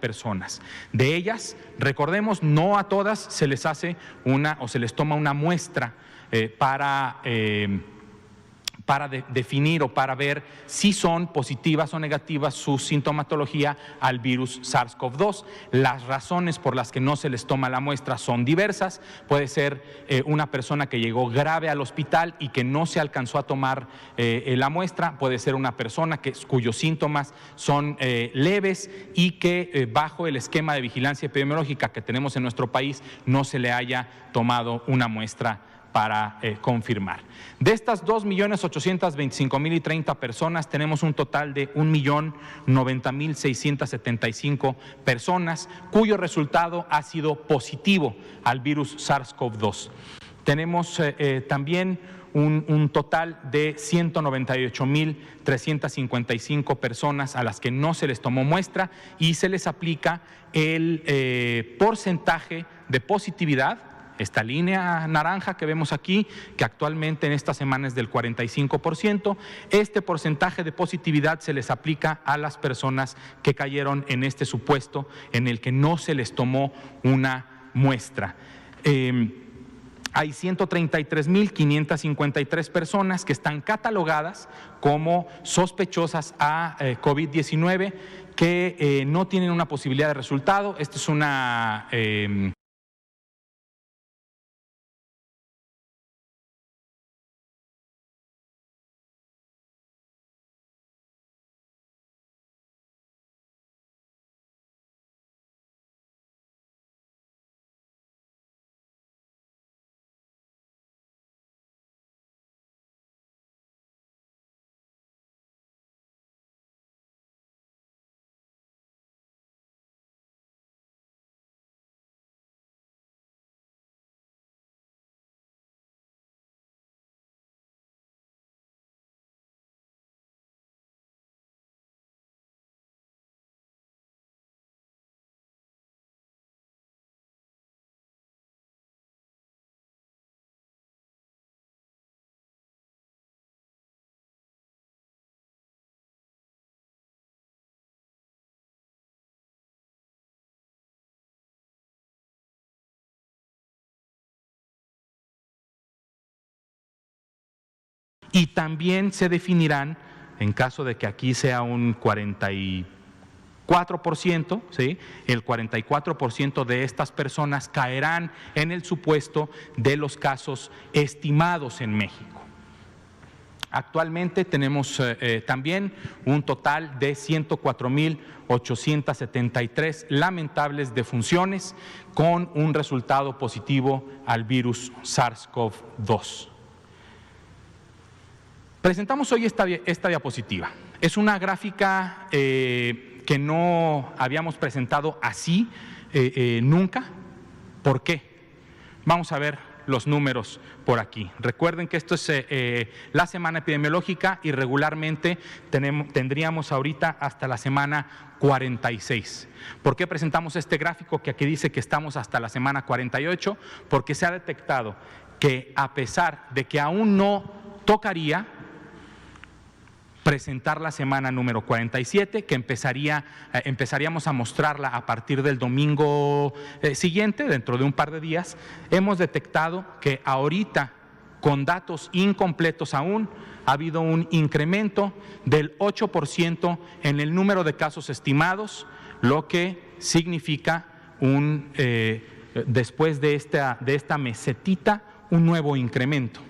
personas. De ellas, recordemos, no a todas se les hace se les toma una muestra para definir o para ver si son positivas o negativas su sintomatología al virus SARS-CoV-2. Las razones por las que no se les toma la muestra son diversas. Puede ser una persona que llegó grave al hospital y que no se alcanzó a tomar la muestra. Puede ser una persona cuyos síntomas son leves y que bajo el esquema de vigilancia epidemiológica que tenemos en nuestro país no se le haya tomado una muestra para confirmar. De estas 2.825.030 personas, tenemos un total de 1.090.675 personas cuyo resultado ha sido positivo al virus SARS-CoV-2. Tenemos también un total de 198.355 personas a las que no se les tomó muestra y se les aplica el porcentaje de positividad. Esta línea naranja que vemos aquí, que actualmente en esta semana es del 45%, este porcentaje de positividad se les aplica a las personas que cayeron en este supuesto en el que no se les tomó una muestra. Hay 133.553 personas que están catalogadas como sospechosas a COVID-19 que no tienen una posibilidad de resultado. Esta es una y también se definirán, en caso de que aquí sea un 44%, ¿sí? El 44% de estas personas caerán en el supuesto de los casos estimados en México. Actualmente tenemos también un total de 104.873 lamentables defunciones con un resultado positivo al virus SARS-CoV-2. Presentamos hoy esta diapositiva. Es una gráfica que no habíamos presentado así nunca. ¿Por qué? Vamos a ver los números por aquí. Recuerden que esto es la semana epidemiológica y regularmente tendríamos ahorita hasta la semana 46. ¿Por qué presentamos este gráfico que aquí dice que estamos hasta la semana 48? Porque se ha detectado que a pesar de que aún no tocaría presentar la semana número 47, que empezaríamos a mostrarla a partir del domingo siguiente, dentro de un par de días, hemos detectado que ahorita, con datos incompletos aún, ha habido un incremento del 8% en el número de casos estimados, lo que significa después de esta mesetita, un nuevo incremento.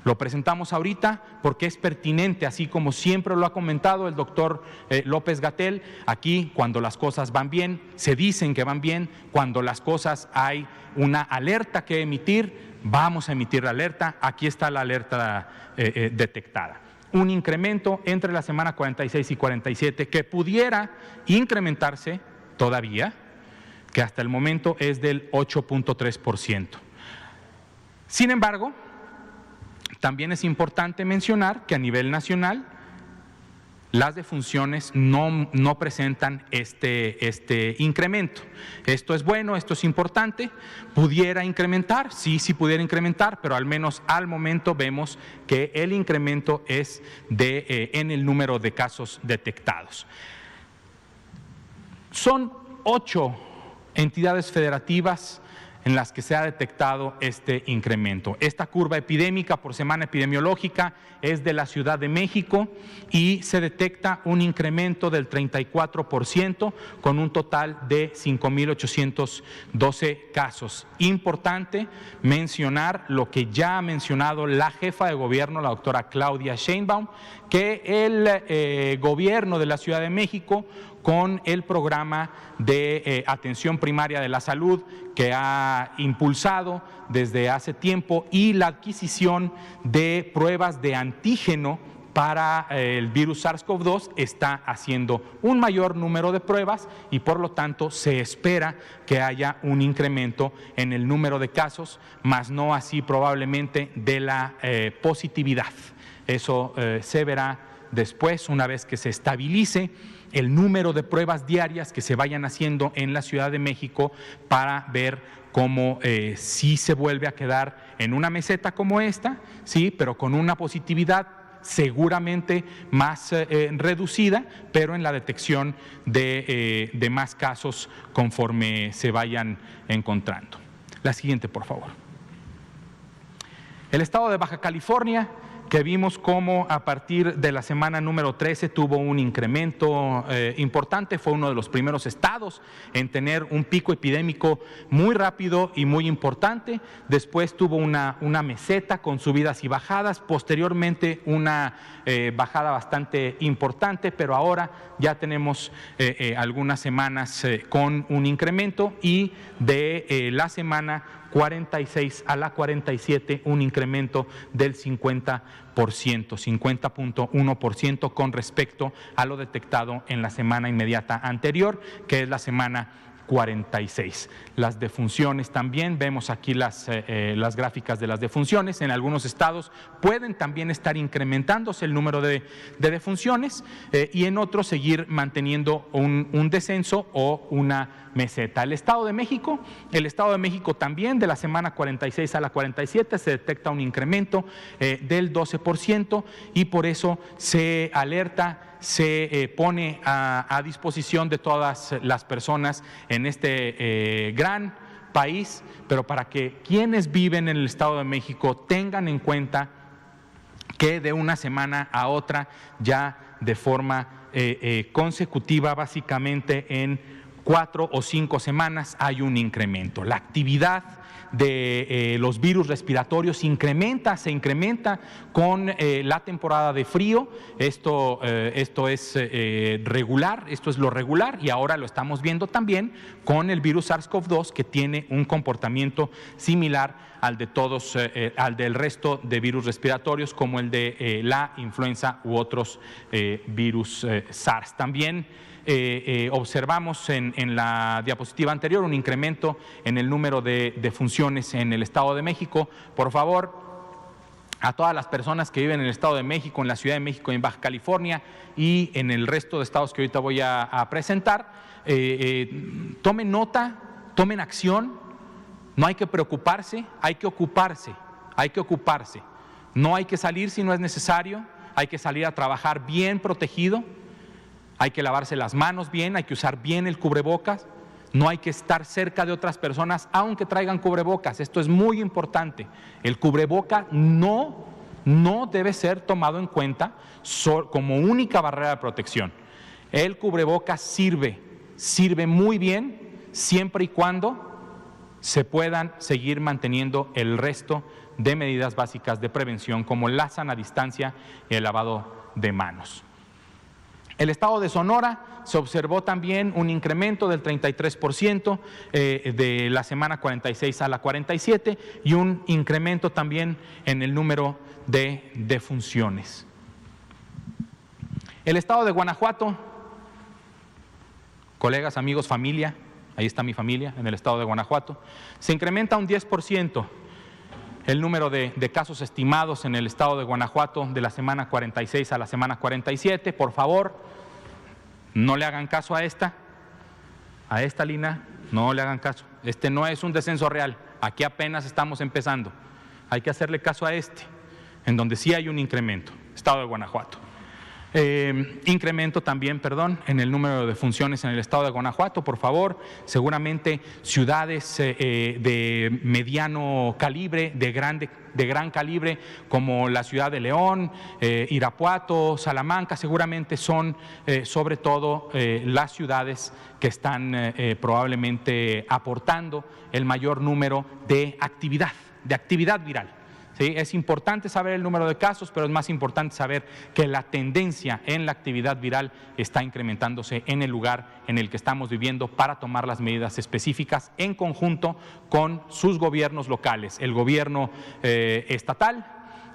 Lo presentamos ahorita porque es pertinente, así como siempre lo ha comentado el doctor López-Gatell. Aquí, cuando las cosas van bien, se dicen que van bien. Cuando las cosas hay una alerta que emitir, vamos a emitir la alerta. Aquí está la alerta detectada. Un incremento entre la semana 46 y 47 que pudiera incrementarse todavía, que hasta el momento es del 8.3%. Sin embargo, también es importante mencionar que a nivel nacional las defunciones no presentan este incremento. Esto es bueno, esto es importante. ¿Pudiera incrementar? Sí pudiera incrementar, pero al menos al momento vemos que el incremento es en el número de casos detectados. Son 8 entidades federativas en las que se ha detectado este incremento. Esta curva epidémica por semana epidemiológica es de la Ciudad de México y se detecta un incremento del 34% con un total de 5,812 casos. Importante mencionar lo que ya ha mencionado la jefa de gobierno, la doctora Claudia Sheinbaum, que el gobierno de la Ciudad de México, con el programa de atención primaria de la salud que ha impulsado desde hace tiempo y la adquisición de pruebas de antígeno para el virus SARS-CoV-2, está haciendo un mayor número de pruebas y por lo tanto se espera que haya un incremento en el número de casos, más no así probablemente de la positividad. Eso se verá después, una vez que se estabilice el número de pruebas diarias que se vayan haciendo en la Ciudad de México, para ver cómo sí se vuelve a quedar en una meseta como esta, sí, pero con una positividad seguramente más reducida, pero en la detección de más casos conforme se vayan encontrando. La siguiente, por favor. El estado de Baja California, que vimos cómo a partir de la semana número 13 tuvo un incremento importante, fue uno de los primeros estados en tener un pico epidémico muy rápido y muy importante. Después tuvo una meseta con subidas y bajadas, posteriormente una bajada bastante importante, pero ahora ya tenemos algunas semanas con un incremento, y de la semana 46 a la 47 un incremento del 50%, 50.1% con respecto a lo detectado en la semana inmediata anterior, que es la semana 46. Las defunciones también, vemos aquí las gráficas de las defunciones. En algunos estados pueden también estar incrementándose el número de defunciones y en otros seguir manteniendo un descenso o una meseta. El Estado de México también, de la semana 46 a la 47 se detecta un incremento del 12%, y por eso se alerta, se pone a disposición de todas las personas en este gran país, pero para que quienes viven en el Estado de México tengan en cuenta que de una semana a otra, ya de forma consecutiva, básicamente en 4 o 5 semanas, hay un incremento. La actividad de los virus respiratorios se incrementa con la temporada de frío. Esto es regular, esto es lo regular, y ahora lo estamos viendo también con el virus SARS-CoV-2, que tiene un comportamiento similar al de todos, al del resto de virus respiratorios, como el de la influenza u otros virus SARS. También observamos en la diapositiva anterior un incremento en el número de defunciones en el Estado de México. Por favor, a todas las personas que viven en el Estado de México, en la Ciudad de México, en Baja California y en el resto de estados que ahorita voy a presentar, tomen nota, tomen acción. No hay que preocuparse, hay que ocuparse. No hay que salir si no es necesario, hay que salir a trabajar bien protegido. Hay que lavarse las manos bien, hay que usar bien el cubrebocas, no hay que estar cerca de otras personas aunque traigan cubrebocas. Esto es muy importante. El cubreboca no debe ser tomado en cuenta como única barrera de protección. El cubrebocas sirve muy bien siempre y cuando se puedan seguir manteniendo el resto de medidas básicas de prevención, como la sana distancia y el lavado de manos. El estado de Sonora se observó también un incremento del 33% de la semana 46 a la 47, y un incremento también en el número de defunciones. El estado de Guanajuato, colegas, amigos, familia, ahí está mi familia en el estado de Guanajuato, se incrementa un 10% el número de casos estimados en el estado de Guanajuato de la semana 46 a la semana 47. Por favor, no le hagan caso a esta línea, no le hagan caso. Este no es un descenso real, aquí apenas estamos empezando. Hay que hacerle caso a en donde sí hay un incremento, estado de Guanajuato. Incremento también, en el número de defunciones en el estado de Guanajuato, por favor. Seguramente ciudades de mediano calibre, de gran calibre, como la ciudad de León, Irapuato, Salamanca, seguramente son sobre todo las ciudades que están probablemente aportando el mayor número de actividad viral. ¿Sí? Es importante saber el número de casos, pero es más importante saber que la tendencia en la actividad viral está incrementándose en el lugar en el que estamos viviendo para tomar las medidas específicas en conjunto con sus gobiernos locales, el gobierno estatal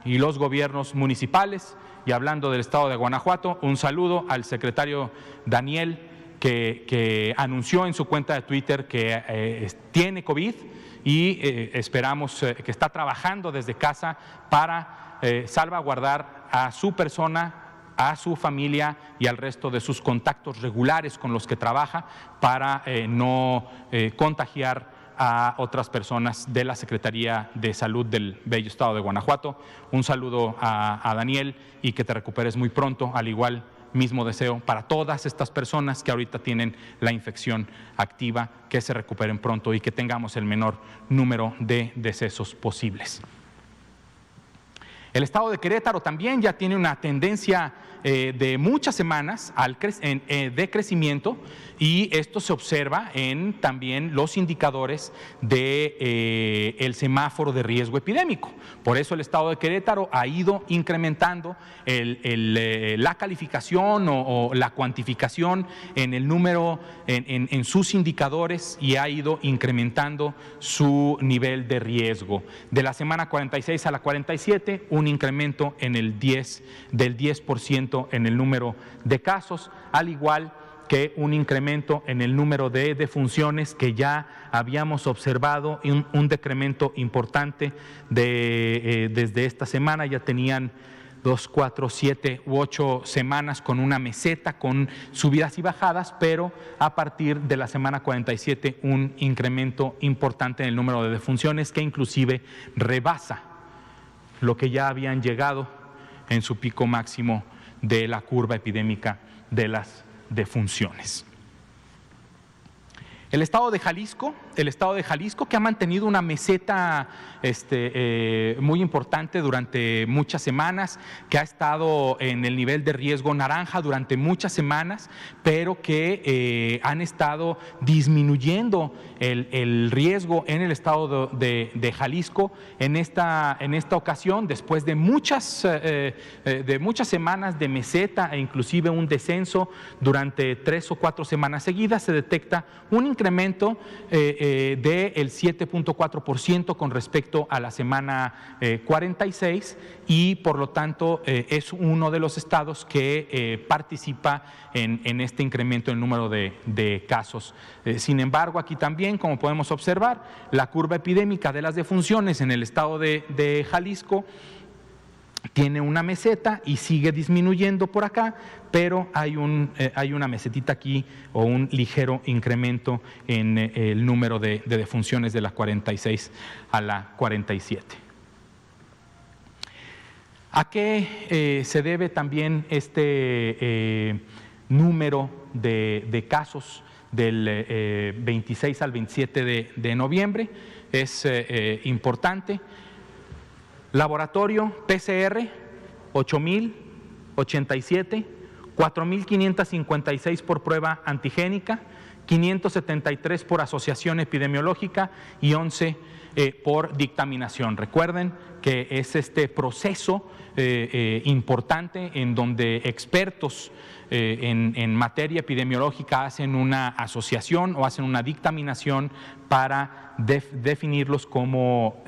y los gobiernos municipales. Y hablando del estado de Guanajuato, un saludo al secretario Daniel, que anunció en su cuenta de Twitter que tiene COVID, y esperamos que está trabajando desde casa para salvaguardar a su persona, a su familia y al resto de sus contactos regulares con los que trabaja, para no contagiar a otras personas de la Secretaría de Salud del bello estado de Guanajuato. Un saludo a Daniel y que te recuperes muy pronto, al igual mismo deseo para todas estas personas que ahorita tienen la infección activa, que se recuperen pronto y que tengamos el menor número de decesos posibles. El estado de Querétaro también ya tiene una tendencia de muchas semanas de crecimiento, y esto se observa en también los indicadores del semáforo de riesgo epidémico. Por eso el estado de Querétaro ha ido incrementando la calificación o la cuantificación en el número, en sus indicadores, y ha ido incrementando su nivel de riesgo. De la semana 46 a la 47, un incremento en del 10% en el número de casos, al igual que un incremento en el número de defunciones, que ya habíamos observado un decremento importante desde esta semana. Ya tenían 2, 4, 7 u 8 semanas con una meseta, con subidas y bajadas, pero a partir de la semana 47 un incremento importante en el número de defunciones, que inclusive rebasa lo que ya habían llegado en su pico máximo de la curva epidémica de las defunciones. El estado de Jalisco, que ha mantenido una meseta muy importante durante muchas semanas, que ha estado en el nivel de riesgo naranja durante muchas semanas, pero que han estado disminuyendo el riesgo en el estado de Jalisco en esta ocasión, después de muchas semanas de meseta e inclusive un descenso durante 3 o 4 semanas seguidas. Se detecta un incremento del 7.4% con respecto a la semana 46, y por lo tanto es uno de los estados que participa en este incremento en el número de casos. Sin embargo, aquí también, como podemos observar, la curva epidémica de las defunciones en el estado de Jalisco tiene una meseta y sigue disminuyendo por acá, pero hay una mesetita aquí, o un ligero incremento en el número de defunciones de la 46 a la 47. ¿A qué se debe también este número de casos del 26 al 27 de noviembre? Es importante. Laboratorio PCR, 8,087, 4,556 por prueba antigénica, 573 por asociación epidemiológica y 11 por dictaminación. Recuerden que es este proceso importante en donde expertos en materia epidemiológica hacen una asociación o hacen una dictaminación para definirlos como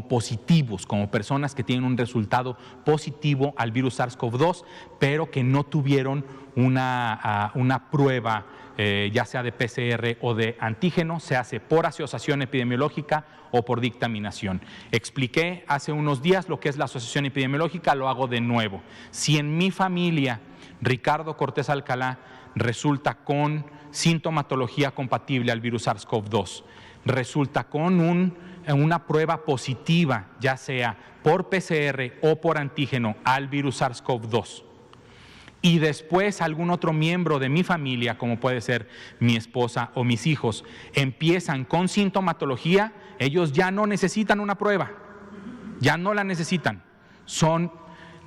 positivos, como personas que tienen un resultado positivo al virus SARS-CoV-2, pero que no tuvieron una prueba, ya sea de PCR o de antígeno. Se hace por asociación epidemiológica o por dictaminación. Expliqué hace unos días lo que es la asociación epidemiológica, lo hago de nuevo. Si en mi familia, Ricardo Cortés Alcalá, resulta con sintomatología compatible al virus SARS-CoV-2, resulta con una prueba positiva, ya sea por PCR o por antígeno al virus SARS-CoV-2, y después algún otro miembro de mi familia, como puede ser mi esposa o mis hijos, empiezan con sintomatología, ellos ya no necesitan una prueba, ya no la necesitan. Son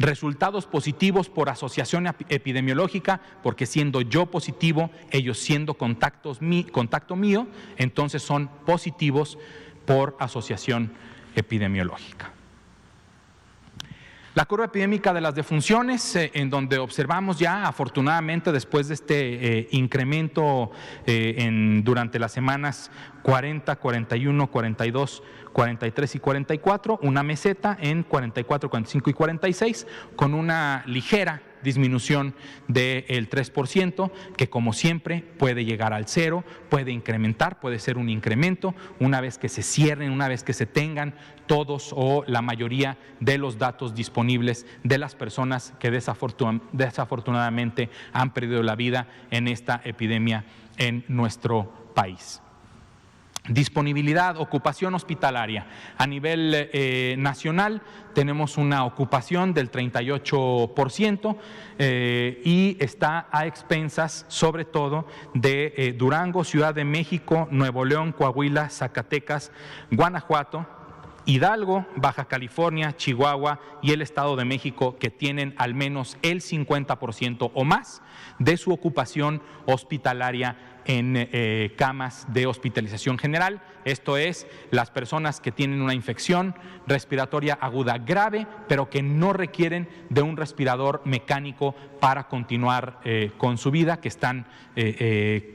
resultados positivos por asociación epidemiológica, porque siendo yo positivo, ellos siendo contacto mío, entonces son positivos por asociación epidemiológica. La curva epidémica de las defunciones, en donde observamos ya, afortunadamente, después de este incremento durante las semanas 40, 41, 42, 43 y 44, una meseta en 44, 45 y 46, con una ligera disminución del 3%, que como siempre puede llegar al 0, puede incrementar, puede ser un incremento, una vez que se cierren, una vez que se tengan todos o la mayoría de los datos disponibles de las personas que desafortunadamente han perdido la vida en esta epidemia en nuestro país. Disponibilidad, ocupación hospitalaria. A nivel nacional tenemos una ocupación del 38% y está a expensas sobre todo de Durango, Ciudad de México, Nuevo León, Coahuila, Zacatecas, Guanajuato, Hidalgo, Baja California, Chihuahua y el Estado de México, que tienen al menos el 50% o más de su ocupación hospitalaria en camas de hospitalización general. Esto es, las personas que tienen una infección respiratoria aguda grave, pero que no requieren de un respirador mecánico para continuar con su vida, que están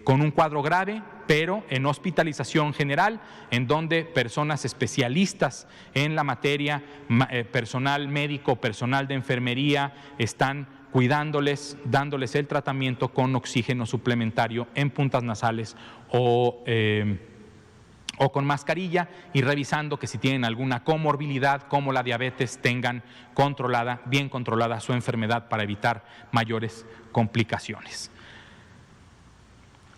con un cuadro grave, pero en hospitalización general, en donde personas especialistas en la materia, personal médico, personal de enfermería, están cuidándoles, dándoles el tratamiento con oxígeno suplementario en puntas nasales o con mascarilla, y revisando que si tienen alguna comorbilidad como la diabetes tengan bien controlada su enfermedad para evitar mayores complicaciones.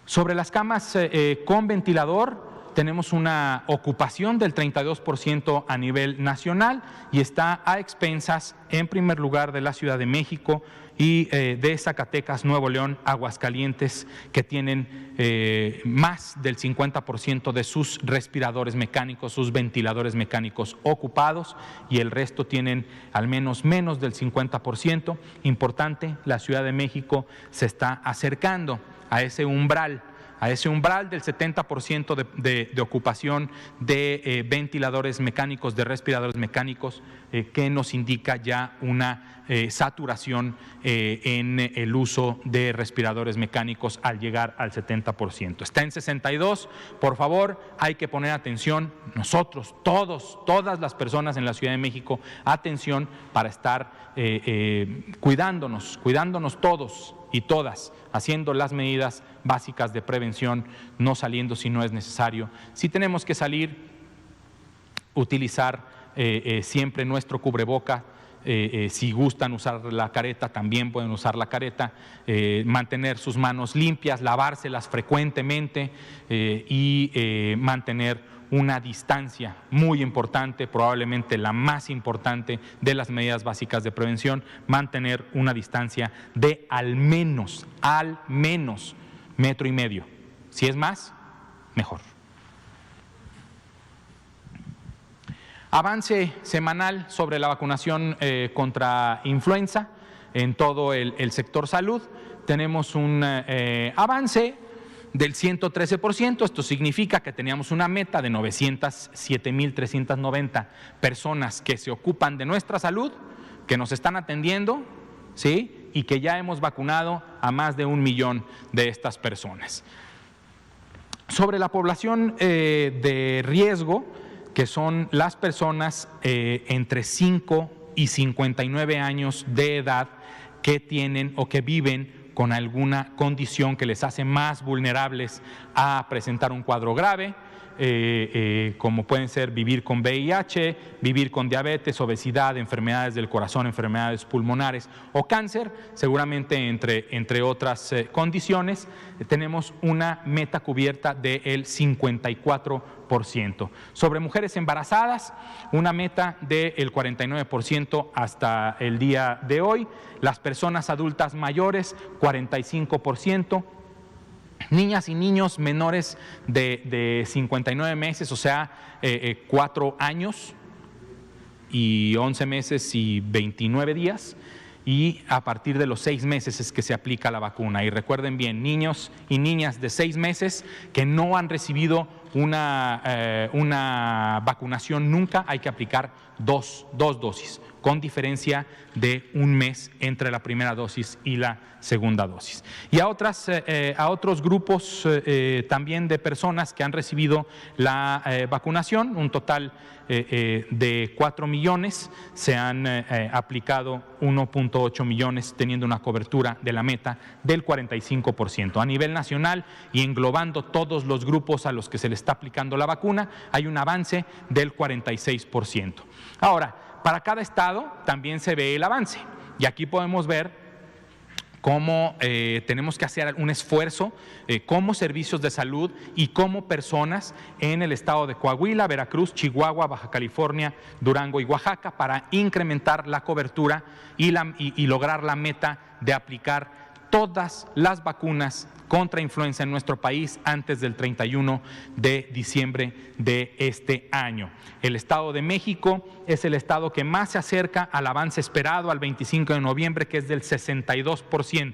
Sobre las camas con ventilador, tenemos una ocupación del 32% a nivel nacional y está a expensas, en primer lugar, de la Ciudad de México y de Zacatecas, Nuevo León, Aguascalientes, que tienen más del 50% de sus respiradores mecánicos, sus ventiladores mecánicos ocupados, y el resto tienen al menos del 50%. Importante, la Ciudad de México se está acercando a ese umbral del 70% de ocupación de ventiladores mecánicos, de respiradores mecánicos, que nos indica ya una saturación en el uso de respiradores mecánicos al llegar al 70%. Está en 62%, por favor, hay que poner atención, nosotros, todas las personas en la Ciudad de México, atención para estar cuidándonos todos y todas, haciendo las medidas básicas de prevención, no saliendo si no es necesario. Si tenemos que salir, utilizar siempre nuestro cubreboca. Si gustan usar la careta, también pueden usar la careta, mantener sus manos limpias, lavárselas frecuentemente y mantener una distancia muy importante, probablemente la más importante de las medidas básicas de prevención, mantener una distancia de al menos 1,5 metros. Si es más, mejor. Avance semanal sobre la vacunación contra influenza en todo el sector salud. Tenemos un avance del 113%, esto significa que teníamos una meta de 907,390 personas que se ocupan de nuestra salud, que nos están atendiendo, ¿sí? Y que ya hemos vacunado a más de 1 millón de estas personas. Sobre la población de riesgo, que son las personas entre 5 y 59 años de edad que tienen o que viven con alguna condición que les hace más vulnerables a presentar un cuadro grave, como pueden ser vivir con VIH, vivir con diabetes, obesidad, enfermedades del corazón, enfermedades pulmonares o cáncer, seguramente entre otras condiciones. Tenemos una meta cubierta del 54%. Sobre mujeres embarazadas, una meta del 49% hasta el día de hoy. Las personas adultas mayores, 45%. Niñas y niños menores de 59 meses, o sea, 4 años y 11 meses y 29 días. Y a partir de los 6 meses es que se aplica la vacuna. Y recuerden bien, niños y niñas de 6 meses que no han recibido una vacunación nunca, hay que aplicar dos dosis, con diferencia de 1 mes entre la primera dosis y la segunda dosis. Y a otros grupos también de personas que han recibido la vacunación, un total de 4 millones, se han aplicado 1.8 millones, teniendo una cobertura de la meta del 45%. A nivel nacional y englobando todos los grupos a los que se le está aplicando la vacuna, hay un avance del 46%. Ahora, para cada estado también se ve el avance, y aquí podemos ver cómo tenemos que hacer un esfuerzo como servicios de salud y como personas en el estado de Coahuila, Veracruz, Chihuahua, Baja California, Durango y Oaxaca para incrementar la cobertura y lograr la meta de aplicar todas las vacunas contra influenza en nuestro país antes del 31 de diciembre de este año. El Estado de México es el estado que más se acerca al avance esperado al 25 de noviembre, que es del 62%.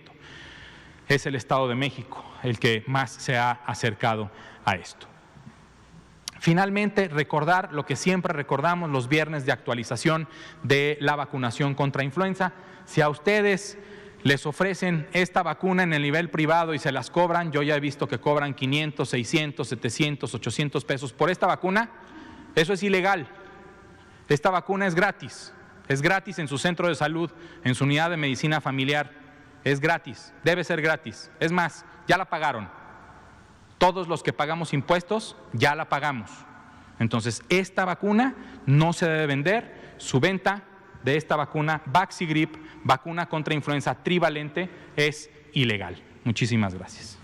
Es el Estado de México el que más se ha acercado a esto. Finalmente, recordar lo que siempre recordamos los viernes de actualización de la vacunación contra influenza. Si a ustedes les ofrecen esta vacuna en el nivel privado y se las cobran, yo ya he visto que cobran 500, 600, 700, 800 pesos por esta vacuna, eso es ilegal. Esta vacuna es gratis en su centro de salud, en su unidad de medicina familiar, es gratis, debe ser gratis. Es más, ya la pagaron. Todos los que pagamos impuestos, ya la pagamos. Entonces, esta vacuna no se debe vender, su venta de esta vacuna Vaxigrip, vacuna contra influenza trivalente, es ilegal. Muchísimas gracias.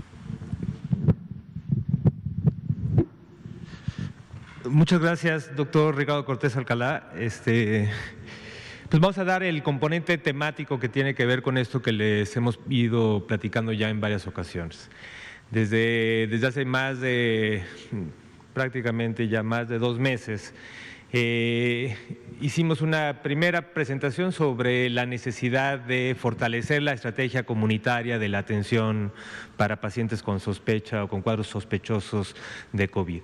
Muchas gracias, doctor Ricardo Cortés Alcalá. Pues vamos a dar el componente temático que tiene que ver con esto que les hemos ido platicando ya en varias ocasiones. Desde hace prácticamente ya más de 2 meses, hicimos una primera presentación sobre la necesidad de fortalecer la estrategia comunitaria de la atención para pacientes con sospecha o con cuadros sospechosos de COVID.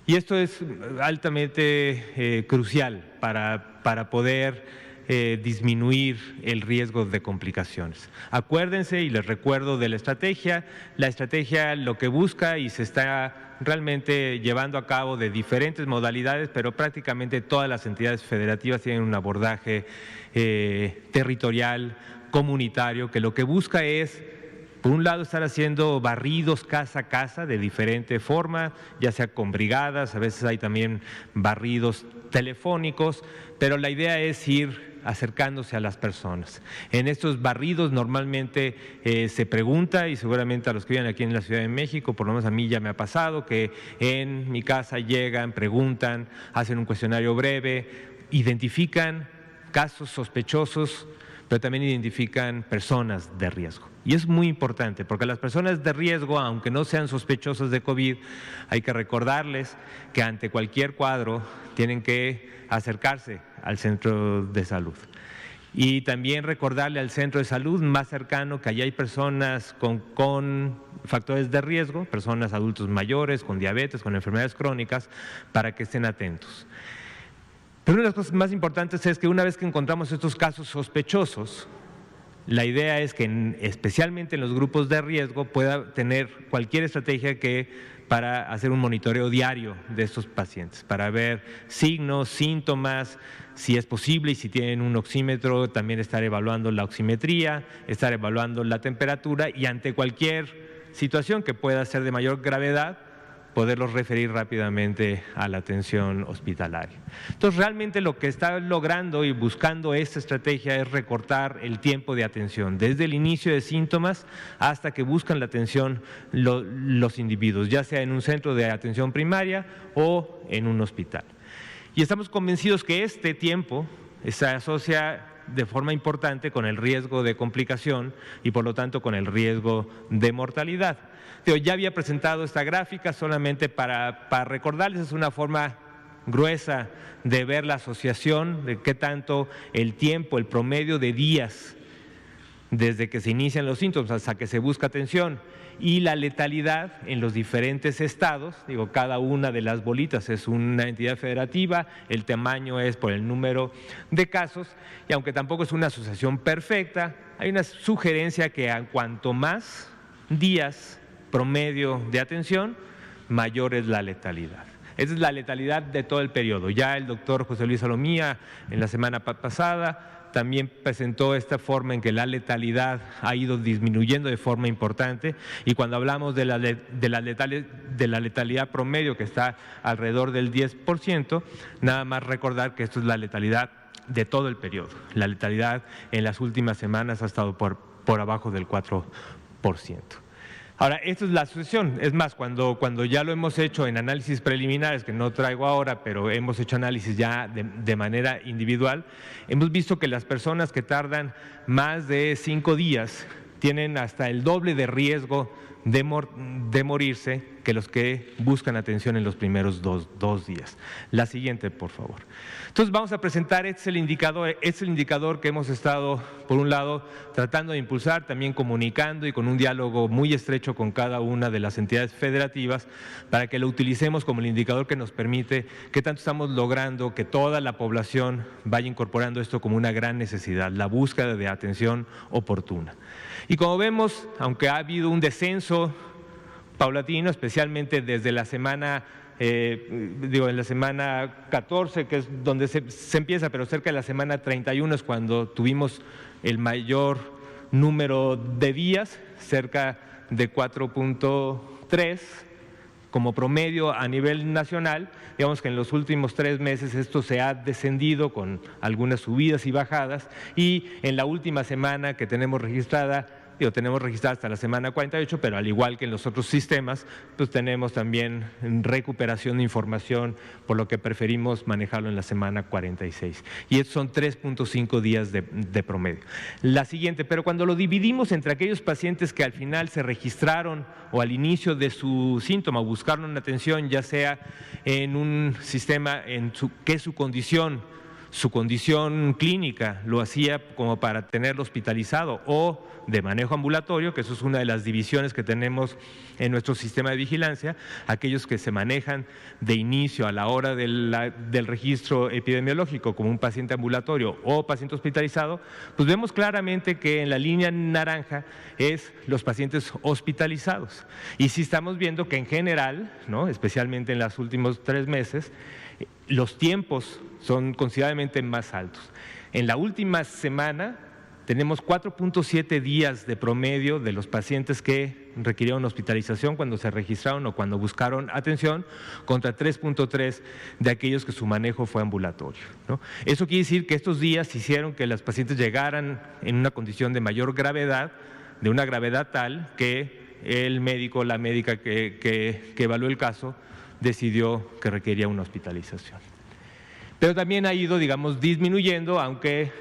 Y esto es altamente crucial para poder disminuir el riesgo de complicaciones. Acuérdense, y les recuerdo de la estrategia lo que busca y se está realmente llevando a cabo de diferentes modalidades, pero prácticamente todas las entidades federativas tienen un abordaje territorial, comunitario, que lo que busca es, por un lado, estar haciendo barridos casa a casa de diferente forma, ya sea con brigadas, a veces hay también barridos telefónicos, pero la idea es ir acercándose a las personas. En estos barridos normalmente se pregunta, y seguramente a los que viven aquí en la Ciudad de México, por lo menos a mí ya me ha pasado, que en mi casa llegan, preguntan, hacen un cuestionario breve, identifican casos sospechosos, pero también identifican personas de riesgo. Y es muy importante, porque las personas de riesgo, aunque no sean sospechosos de COVID, hay que recordarles que ante cualquier cuadro tienen que acercarse al centro de salud. Y también recordarle al centro de salud más cercano que allá hay personas con factores de riesgo, personas adultos mayores, con diabetes, con enfermedades crónicas, para que estén atentos. Pero una de las cosas más importantes es que una vez que encontramos estos casos sospechosos, la idea es que especialmente en los grupos de riesgo pueda tener cualquier estrategia para hacer un monitoreo diario de estos pacientes, para ver signos, síntomas, si es posible y si tienen un oxímetro, también estar evaluando la oximetría, estar evaluando la temperatura y ante cualquier situación que pueda ser de mayor gravedad, poderlos referir rápidamente a la atención hospitalaria. Entonces, realmente lo que está logrando y buscando esta estrategia es recortar el tiempo de atención, desde el inicio de síntomas hasta que buscan la atención los individuos, ya sea en un centro de atención primaria o en un hospital. Y estamos convencidos que este tiempo se asocia de forma importante con el riesgo de complicación y por lo tanto con el riesgo de mortalidad. Ya había presentado esta gráfica solamente para recordarles, es una forma gruesa de ver la asociación de qué tanto el tiempo, el promedio de días desde que se inician los síntomas hasta que se busca atención y la letalidad en los diferentes estados. Cada una de las bolitas es una entidad federativa, el tamaño es por el número de casos y aunque tampoco es una asociación perfecta, hay una sugerencia que a cuanto más días promedio de atención, mayor es la letalidad. Esa es la letalidad de todo el periodo. Ya el doctor José Luis Salomía en la semana pasada también presentó esta forma en que la letalidad ha ido disminuyendo de forma importante y cuando hablamos de la letalidad promedio que está alrededor del 10%, nada más recordar que esto es la letalidad de todo el periodo. La letalidad en las últimas semanas ha estado por abajo del 4%. Ahora, esto es la asociación. Es más, cuando ya lo hemos hecho en análisis preliminares, que no traigo ahora, pero hemos hecho análisis ya de manera individual, hemos visto que las personas que tardan más de 5 días tienen hasta el doble de riesgo de morirse que los que buscan atención en los primeros dos días. La siguiente, por favor. Entonces vamos a presentar, este es el indicador que hemos estado, por un lado, tratando de impulsar, también comunicando y con un diálogo muy estrecho con cada una de las entidades federativas para que lo utilicemos como el indicador que nos permite qué tanto estamos logrando que toda la población vaya incorporando esto como una gran necesidad, la búsqueda de atención oportuna. Y como vemos, aunque ha habido un descenso paulatino, especialmente desde la semana, en la semana 14, que es donde se empieza, pero cerca de la semana 31 es cuando tuvimos el mayor número de días, cerca de 4.3 como promedio a nivel nacional. Digamos que en los últimos 3 meses esto se ha descendido con algunas subidas y bajadas y en la última semana que tenemos registrada hasta la semana 48, pero al igual que en los otros sistemas, pues tenemos también recuperación de información, por lo que preferimos manejarlo en la semana 46. Y estos son 3.5 días de promedio. La siguiente, pero cuando lo dividimos entre aquellos pacientes que al final se registraron o al inicio de su síntoma buscaron una atención, ya sea en un sistema que su condición clínica lo hacía como para tenerlo hospitalizado o de manejo ambulatorio, que eso es una de las divisiones que tenemos en nuestro sistema de vigilancia, aquellos que se manejan de inicio a la hora del registro epidemiológico como un paciente ambulatorio o paciente hospitalizado, pues vemos claramente que en la línea naranja es los pacientes hospitalizados. Y sí estamos viendo que en general, especialmente en los últimos 3 meses, los tiempos son considerablemente más altos. En la última semana tenemos 4.7 días de promedio de los pacientes que requirieron hospitalización cuando se registraron o cuando buscaron atención, contra 3.3 de aquellos que su manejo fue ambulatorio, Eso quiere decir que estos días hicieron que los pacientes llegaran en una condición de mayor gravedad, de una gravedad tal que el médico o la médica que evaluó el caso decidió que requería una hospitalización. Pero también ha ido, disminuyendo, aunque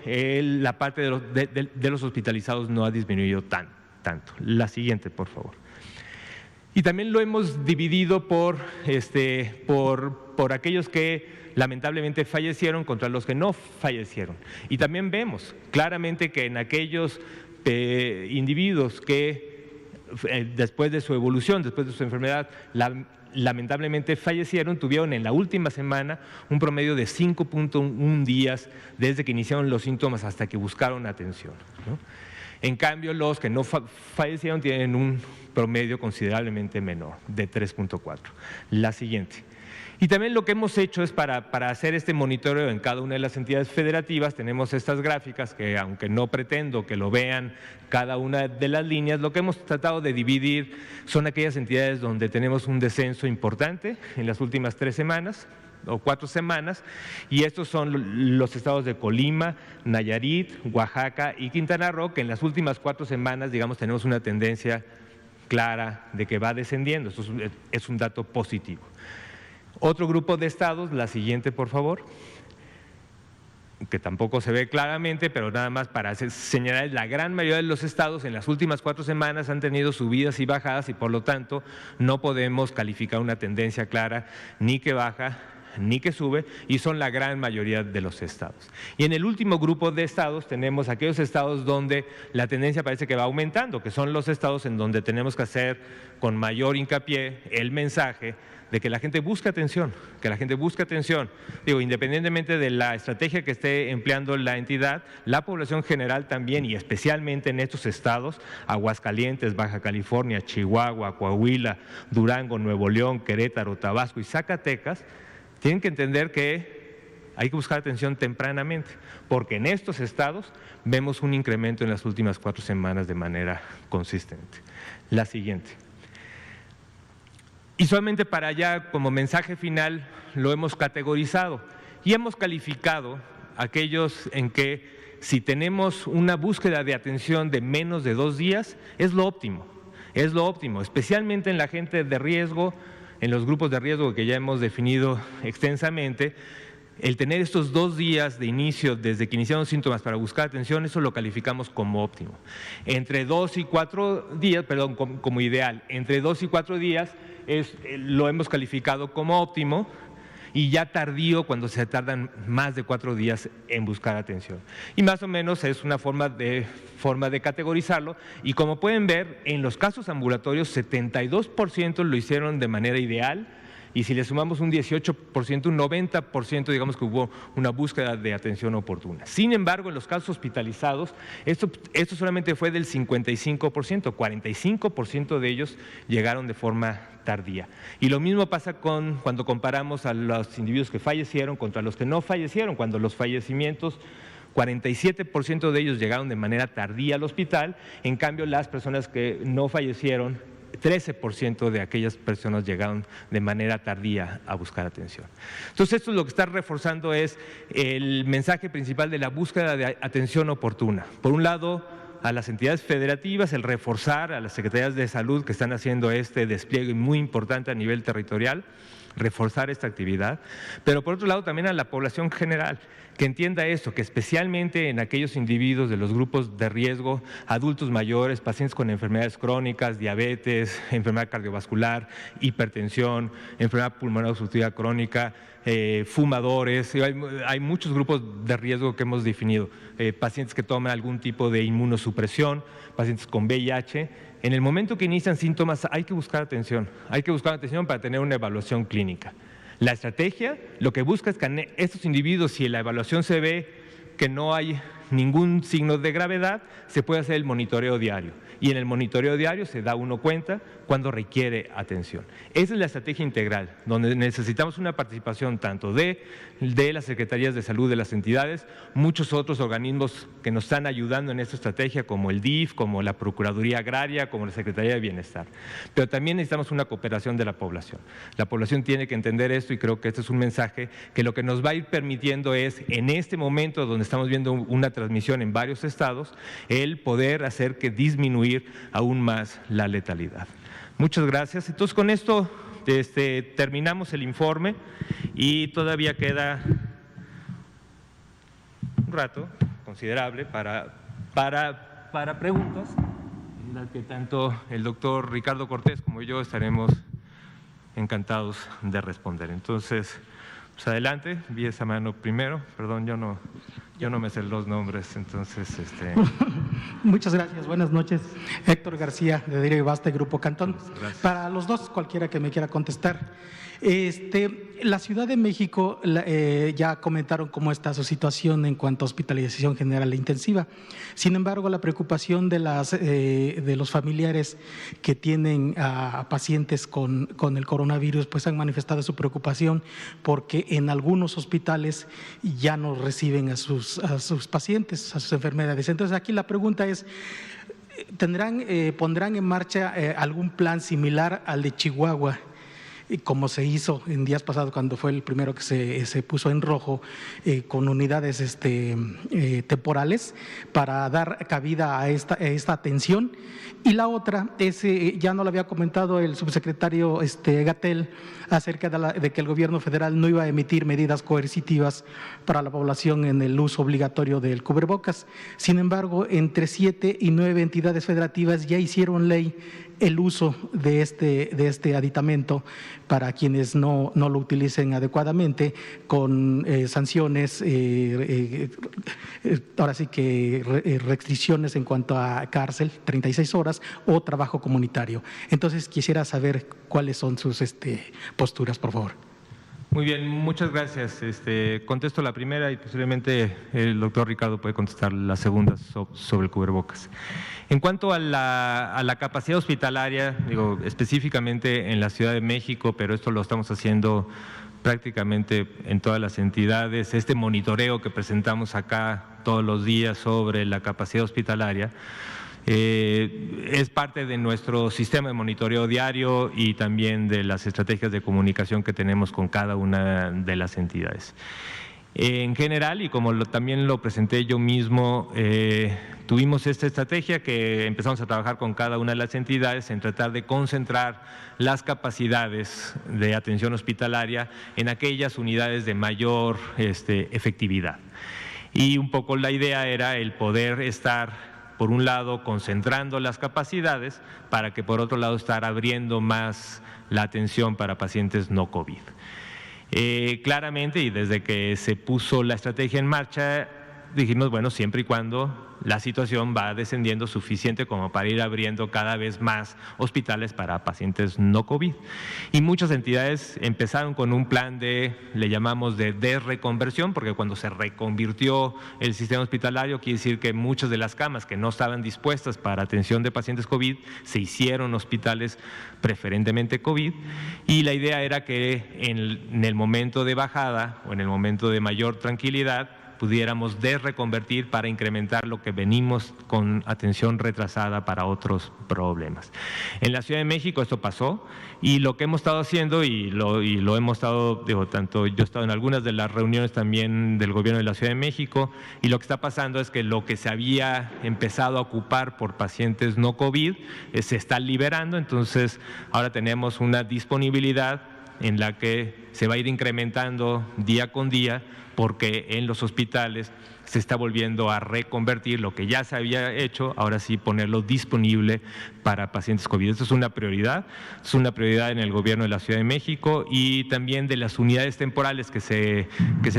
la parte de los hospitalizados no ha disminuido tanto. La siguiente, por favor. Y también lo hemos dividido por aquellos que lamentablemente fallecieron contra los que no fallecieron. Y también vemos claramente que en aquellos individuos que después de su evolución, después de su enfermedad, lamentablemente fallecieron, tuvieron en la última semana un promedio de 5.1 días desde que iniciaron los síntomas hasta que buscaron atención, En cambio, los que no fallecieron tienen un promedio considerablemente menor, de 3.4. La siguiente. Y también lo que hemos hecho es para hacer este monitoreo en cada una de las entidades federativas, tenemos estas gráficas que, aunque no pretendo que lo vean cada una de las líneas, lo que hemos tratado de dividir son aquellas entidades donde tenemos un descenso importante en las últimas 3 semanas o 4 semanas, y estos son los estados de Colima, Nayarit, Oaxaca y Quintana Roo, que en las últimas 4 semanas, digamos, tenemos una tendencia clara de que va descendiendo. Esto es un dato positivo. Otro grupo de estados, la siguiente por favor, que tampoco se ve claramente, pero nada más para señalar, la gran mayoría de los estados en las últimas 4 semanas han tenido subidas y bajadas y por lo tanto no podemos calificar una tendencia clara ni que baja ni que sube, y son la gran mayoría de los estados. Y en el último grupo de estados tenemos aquellos estados donde la tendencia parece que va aumentando, que son los estados en donde tenemos que hacer con mayor hincapié el mensaje de que la gente busque atención, que la gente busque atención. Digo, independientemente de la estrategia que esté empleando la entidad, la población general también, y especialmente en estos estados, Aguascalientes, Baja California, Chihuahua, Coahuila, Durango, Nuevo León, Querétaro, Tabasco y Zacatecas, tienen que entender que hay que buscar atención tempranamente, porque en estos estados vemos un incremento en las últimas 4 semanas de manera consistente. La siguiente. Y solamente para allá, como mensaje final, lo hemos categorizado y hemos calificado aquellos en que si tenemos una búsqueda de atención de menos de 2 días, es lo óptimo, especialmente en la gente de riesgo, en los grupos de riesgo que ya hemos definido extensamente. El tener estos 2 días de inicio, desde que iniciaron síntomas para buscar atención, eso lo calificamos como óptimo. Entre 2 y 4 días, perdón, como ideal, entre 2 y 4 días lo hemos calificado como óptimo, y ya tardío cuando se tardan más de 4 días en buscar atención. Y más o menos es una forma de categorizarlo, y como pueden ver, en los casos ambulatorios 72% lo hicieron de manera ideal, y si le sumamos un 18%, un 90%, digamos que hubo una búsqueda de atención oportuna. Sin embargo, en los casos hospitalizados, esto solamente fue del 55%, 45% de ellos llegaron de forma tardía. Y lo mismo pasa cuando comparamos a los individuos que fallecieron contra los que no fallecieron, cuando los fallecimientos, 47% de ellos llegaron de manera tardía al hospital, en cambio las personas que no fallecieron, 13% de aquellas personas llegaron de manera tardía a buscar atención. Entonces, esto lo que está reforzando es el mensaje principal de la búsqueda de atención oportuna. Por un lado, a las entidades federativas, el reforzar a las secretarías de salud que están haciendo este despliegue muy importante a nivel territorial, reforzar esta actividad, pero por otro lado también a la población general, que entienda esto, que especialmente en aquellos individuos de los grupos de riesgo, adultos mayores, pacientes con enfermedades crónicas, diabetes, enfermedad cardiovascular, hipertensión, enfermedad pulmonar obstructiva crónica, fumadores, hay muchos grupos de riesgo que hemos definido, pacientes que toman algún tipo de inmunosupresión, pacientes con VIH. En el momento que inician síntomas hay que buscar atención para tener una evaluación clínica. La estrategia lo que busca es que estos individuos, si en la evaluación se ve que no hay ningún signo de gravedad, se puede hacer el monitoreo diario. Y en el monitoreo diario se da uno cuenta cuando requiere atención. Esa es la estrategia integral, donde necesitamos una participación tanto de las secretarías de salud de las entidades, muchos otros organismos que nos están ayudando en esta estrategia, como el DIF, como la Procuraduría Agraria, como la Secretaría de Bienestar. Pero también necesitamos una cooperación de la población. La población tiene que entender esto, y creo que este es un mensaje que lo que nos va a ir permitiendo es, en este momento donde estamos viendo una transmisión en varios estados, el poder hacer que disminuir aún más la letalidad. Muchas gracias. Entonces, con esto terminamos el informe y todavía queda un rato considerable para preguntas, en las que tanto el doctor Ricardo Cortés como yo estaremos encantados de responder. Entonces, pues adelante, vi esa mano primero, perdón, yo no me sé los nombres, entonces… Muchas gracias, buenas noches. Héctor García, de Diario Basta, Grupo Cantón. Gracias. Para los dos, cualquiera que me quiera contestar. La Ciudad de México, ya comentaron cómo está su situación en cuanto a hospitalización general e intensiva. Sin embargo, la preocupación de los familiares que tienen a pacientes con el coronavirus, pues han manifestado su preocupación porque en algunos hospitales ya no reciben a sus pacientes, a sus enfermedades. Entonces, aquí la pregunta es, ¿pondrán en marcha algún plan similar al de Chihuahua, como se hizo en días pasados cuando fue el primero que se puso en rojo, con unidades temporales para dar cabida a esta atención? Y la otra es, ya no lo había comentado el subsecretario Gatell, acerca de que el gobierno federal no iba a emitir medidas coercitivas para la población en el uso obligatorio del cubrebocas. Sin embargo, entre 7 y 9 entidades federativas ya hicieron ley el uso de este aditamento para quienes no lo utilicen adecuadamente, con sanciones, ahora sí que restricciones en cuanto a cárcel, 36 horas, o trabajo comunitario. Entonces, quisiera saber cuáles son sus posturas, por favor. Muy bien, muchas gracias. Contesto la primera y posiblemente el doctor Ricardo puede contestar la segunda sobre el cubrebocas. En cuanto a la capacidad hospitalaria, digo específicamente en la Ciudad de México, pero esto lo estamos haciendo prácticamente en todas las entidades, este monitoreo que presentamos acá todos los días sobre la capacidad hospitalaria, es parte de nuestro sistema de monitoreo diario y también de las estrategias de comunicación que tenemos con cada una de las entidades. En general, y como también lo presenté yo mismo, tuvimos esta estrategia que empezamos a trabajar con cada una de las entidades en tratar de concentrar las capacidades de atención hospitalaria en aquellas unidades de mayor efectividad. Y un poco la idea era el poder estar, por un lado, concentrando las capacidades para que, por otro lado, estar abriendo más la atención para pacientes no COVID. Claramente, y desde que se puso la estrategia en marcha, dijimos, bueno, siempre y cuando la situación va descendiendo suficiente como para ir abriendo cada vez más hospitales para pacientes no COVID. Y muchas entidades empezaron con un plan le llamamos de desreconversión, porque cuando se reconvirtió el sistema hospitalario, quiere decir que muchas de las camas que no estaban dispuestas para atención de pacientes COVID, se hicieron hospitales preferentemente COVID, y la idea era que en el momento de bajada o en el momento de mayor tranquilidad, pudiéramos reconvertir para incrementar lo que venimos con atención retrasada para otros problemas. En la Ciudad de México esto pasó, y lo que hemos estado haciendo, y lo hemos estado, tanto yo he estado en algunas de las reuniones también del gobierno de la Ciudad de México, y lo que está pasando es que lo que se había empezado a ocupar por pacientes no COVID se está liberando. Entonces ahora tenemos una disponibilidad en la que se va a ir incrementando día con día, porque en los hospitales se está volviendo a reconvertir lo que ya se había hecho, ahora sí ponerlo disponible para pacientes COVID. Esto es una prioridad en el gobierno de la Ciudad de México, y también de las unidades temporales que se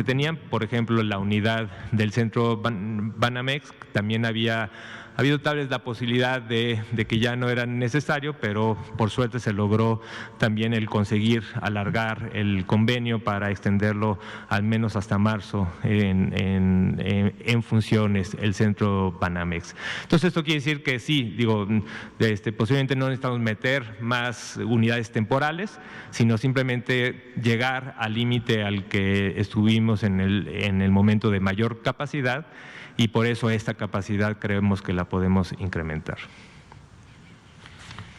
tenían. Por ejemplo, la unidad del centro Banamex, también había habido tal vez la posibilidad de que ya no era necesario, pero por suerte se logró también el conseguir alargar el convenio para extenderlo al menos hasta marzo en funciones el centro Banamex. Entonces esto quiere decir que sí, posiblemente no necesitamos meter más unidades temporales, sino simplemente llegar al límite al que estuvimos en el momento de mayor capacidad, y por eso esta capacidad creemos que la podemos incrementar.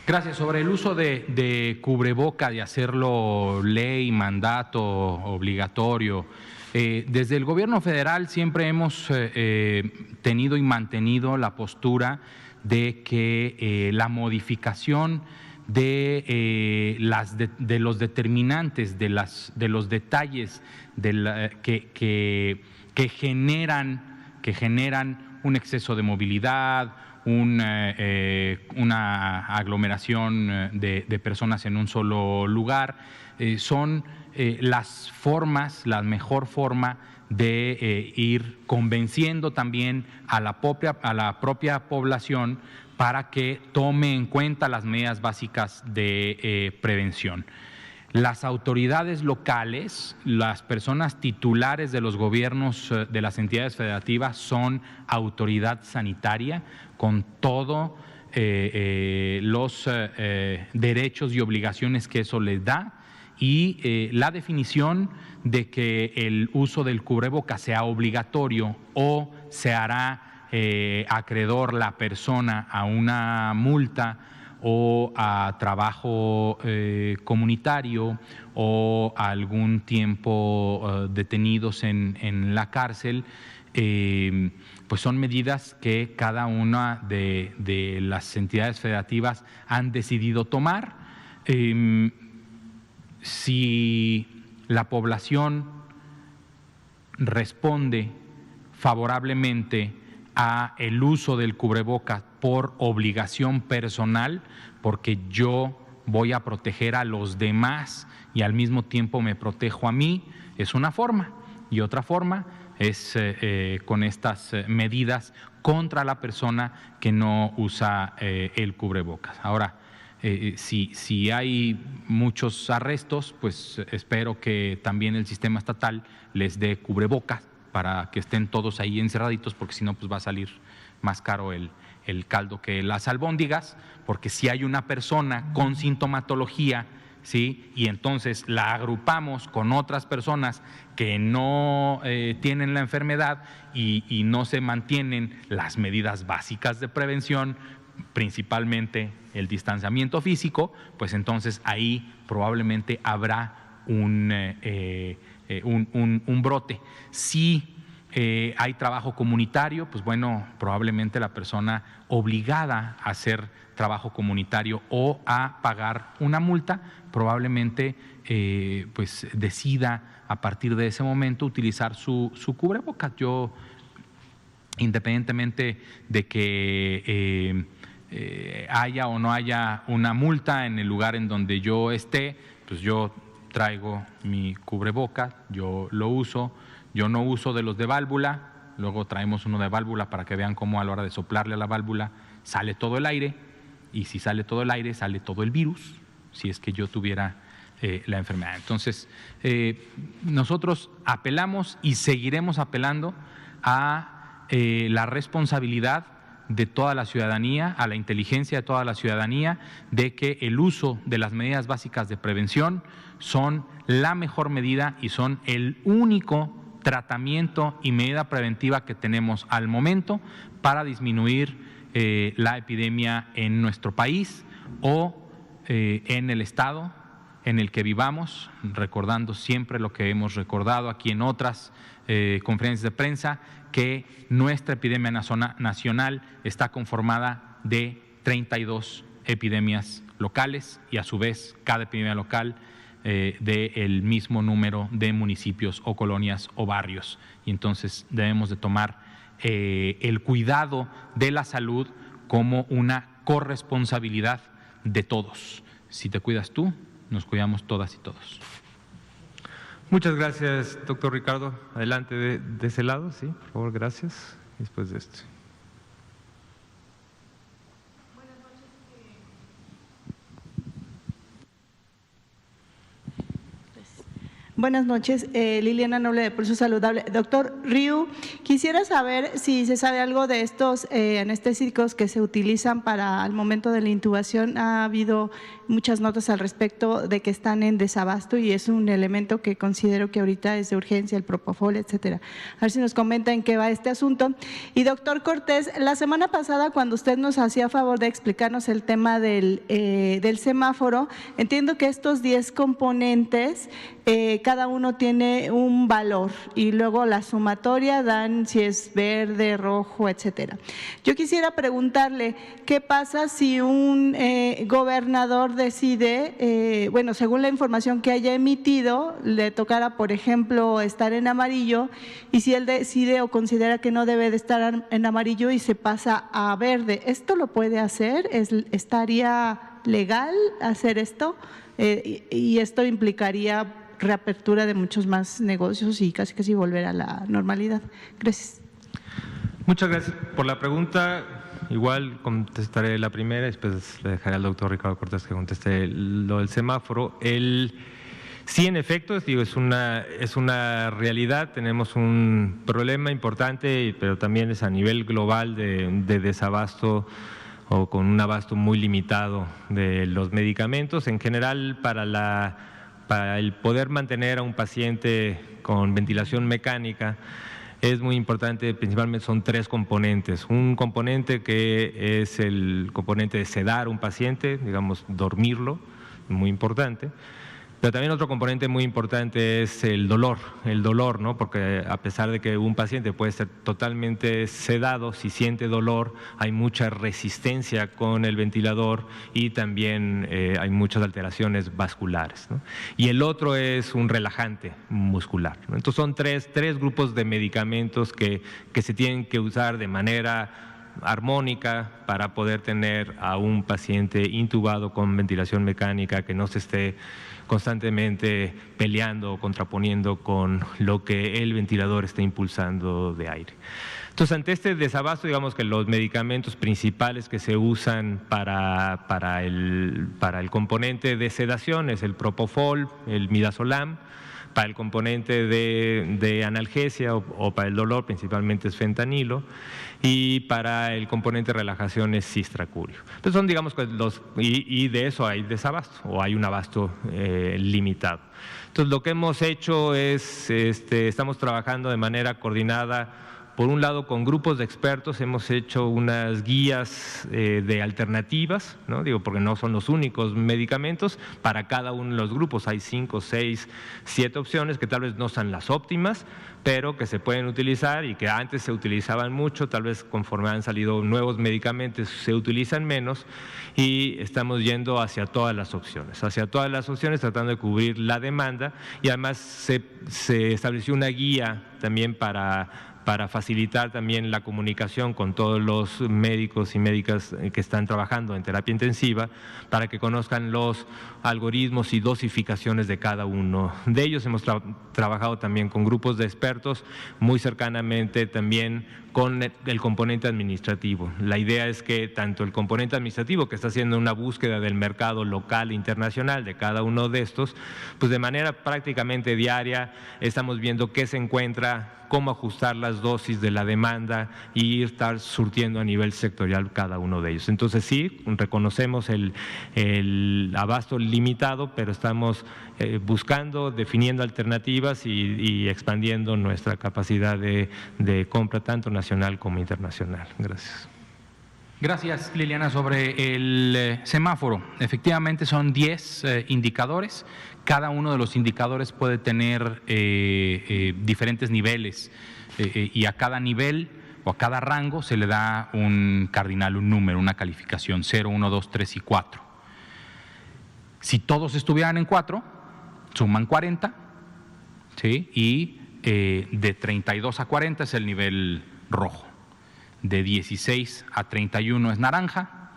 Gracias. Sobre el uso de cubreboca, de hacerlo ley, mandato, obligatorio, desde el gobierno federal siempre hemos tenido y mantenido la postura de que la modificación de los determinantes, de los detalles que generan un exceso de movilidad, una aglomeración de personas en un solo lugar. Son las formas, la mejor forma de ir convenciendo también a la propia población para que tome en cuenta las medidas básicas de prevención. Las autoridades locales, las personas titulares de los gobiernos de las entidades federativas son autoridad sanitaria con todos los derechos y obligaciones que eso les da, y la definición de que el uso del cubrebocas sea obligatorio o se hará acreedor la persona a una multa o a trabajo comunitario o a algún tiempo detenidos en la cárcel, pues son medidas que cada una de las entidades federativas han decidido tomar. Si la población responde favorablemente a el uso del cubrebocas por obligación personal, porque yo voy a proteger a los demás y al mismo tiempo me protejo a mí, es una forma. Y otra forma es con estas medidas contra la persona que no usa el cubrebocas. Ahora, si hay muchos arrestos, pues espero que también el sistema estatal les dé cubrebocas para que estén todos ahí encerraditos, porque si no, pues va a salir más caro el caldo que las albóndigas, porque si hay una persona con sintomatología, ¿sí?, y entonces la agrupamos con otras personas que no tienen la enfermedad y no se mantienen las medidas básicas de prevención, principalmente el distanciamiento físico, pues entonces ahí probablemente habrá un brote. Si hay trabajo comunitario, pues bueno, probablemente la persona obligada a hacer trabajo comunitario o a pagar una multa, probablemente pues decida a partir de ese momento utilizar su cubrebocas. Yo, independientemente de que haya o no haya una multa en el lugar en donde yo esté, pues yo traigo mi cubrebocas, yo lo uso. Yo no uso de los de válvula, luego traemos uno de válvula para que vean cómo a la hora de soplarle a la válvula sale todo el aire, y si sale todo el aire, sale todo el virus, si es que yo tuviera la enfermedad. Entonces, nosotros apelamos y seguiremos apelando a la responsabilidad de toda la ciudadanía, a la inteligencia de toda la ciudadanía, de que el uso de las medidas básicas de prevención son la mejor medida y son el único tratamiento y medida preventiva que tenemos al momento para disminuir la epidemia en nuestro país o en el estado en el que vivamos, recordando siempre lo que hemos recordado aquí en otras conferencias de prensa, que nuestra epidemia nacional está conformada de 32 epidemias locales y a su vez cada epidemia local del mismo número de municipios o colonias o barrios. Y entonces debemos de tomar el cuidado de la salud como una corresponsabilidad de todos. Si te cuidas tú, nos cuidamos todas y todos. Muchas gracias, doctor Ricardo. Adelante de ese lado, sí, por favor, gracias. Después de esto. Buenas noches, Liliana Noble de Pulso Saludable. Doctor Ryu, quisiera saber si se sabe algo de estos anestésicos que se utilizan para el momento de la intubación. Ha habido muchas notas al respecto de que están en desabasto y es un elemento que considero que ahorita es de urgencia, el propofol, etcétera. A ver si nos comenta en qué va este asunto. Y doctor Cortés, la semana pasada cuando usted nos hacía favor de explicarnos el tema del semáforo, entiendo que estos 10 componentes, cada uno tiene un valor y luego la sumatoria dan si es verde, rojo, etcétera. Yo quisiera preguntarle, ¿qué pasa si un gobernador decide, bueno, según la información que haya emitido, le tocara, por ejemplo, estar en amarillo, y si él decide o considera que no debe de estar en amarillo y se pasa a verde? ¿Esto lo puede hacer? ¿Estaría legal hacer esto? Y esto implicaría reapertura de muchos más negocios y casi volver a la normalidad. Gracias. Muchas gracias por la pregunta. Igual contestaré la primera, después le dejaré al doctor Ricardo Cortés que conteste lo del semáforo. Sí, en efecto, digo, es una realidad, tenemos un problema importante, pero también es a nivel global de desabasto o con un abasto muy limitado de los medicamentos. En general, para el poder mantener a un paciente con ventilación mecánica, es muy importante, principalmente son 3 componentes. Un componente que es el componente de sedar a un paciente, digamos, dormirlo, muy importante. Pero también otro componente muy importante es el dolor, ¿no? Porque a pesar de que un paciente puede ser totalmente sedado, si siente dolor, hay mucha resistencia con el ventilador y también hay muchas alteraciones vasculares, ¿no? Y el otro es un relajante muscular, ¿no? Entonces son tres grupos de medicamentos que se tienen que usar de manera armónica para poder tener a un paciente intubado con ventilación mecánica que no se esté constantemente peleando o contraponiendo con lo que el ventilador está impulsando de aire. Entonces, ante este desabasto, digamos que los medicamentos principales que se usan para el componente de sedación es el propofol, el midazolam. Para el componente de analgesia o para el dolor, principalmente es fentanilo, y para el componente de relajación es cistracurio. Entonces son, digamos, y de eso hay desabasto o hay un abasto limitado. Entonces lo que hemos hecho es, estamos trabajando de manera coordinada. Por un lado, con grupos de expertos hemos hecho unas guías de alternativas, ¿no? Digo, porque no son los únicos medicamentos. Para cada uno de los grupos hay 5, 6, 7 opciones que tal vez no son las óptimas, pero que se pueden utilizar y que antes se utilizaban mucho, tal vez conforme han salido nuevos medicamentos se utilizan menos, y estamos yendo hacia todas las opciones, tratando de cubrir la demanda, y además se estableció una guía también para facilitar también la comunicación con todos los médicos y médicas que están trabajando en terapia intensiva, para que conozcan los algoritmos y dosificaciones de cada uno de ellos. Hemos trabajado también con grupos de expertos, muy cercanamente también con el componente administrativo. La idea es que tanto el componente administrativo, que está haciendo una búsqueda del mercado local e internacional de cada uno de estos, pues de manera prácticamente diaria estamos viendo qué se encuentra, cómo ajustar las dosis de la demanda y estar surtiendo a nivel sectorial cada uno de ellos. Entonces sí, reconocemos el abasto limitado, pero estamos buscando, definiendo alternativas y expandiendo nuestra capacidad de compra tanto nacional como internacional. Gracias. Gracias, Liliana. Sobre el semáforo, efectivamente son 10 indicadores. Cada uno de los indicadores puede tener diferentes niveles y a cada nivel o a cada rango se le da un cardinal, un número, una calificación, 0, 1, 2, 3 y 4. Si todos estuvieran en 4, suman 40, ¿sí? Y de 32 a 40 es el nivel rojo, de 16 a 31 es naranja,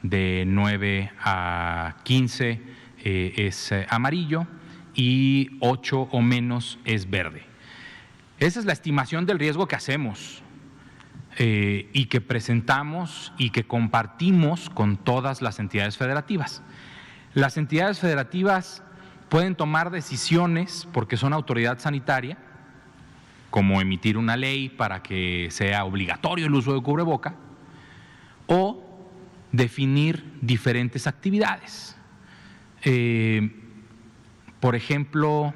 de 9 a 15 es amarillo y 8 o menos es verde. Esa es la estimación del riesgo que hacemos y que presentamos y que compartimos con todas las entidades federativas. Las entidades federativas pueden tomar decisiones porque son autoridad sanitaria, como emitir una ley para que sea obligatorio el uso de cubreboca, o definir diferentes actividades. Por ejemplo,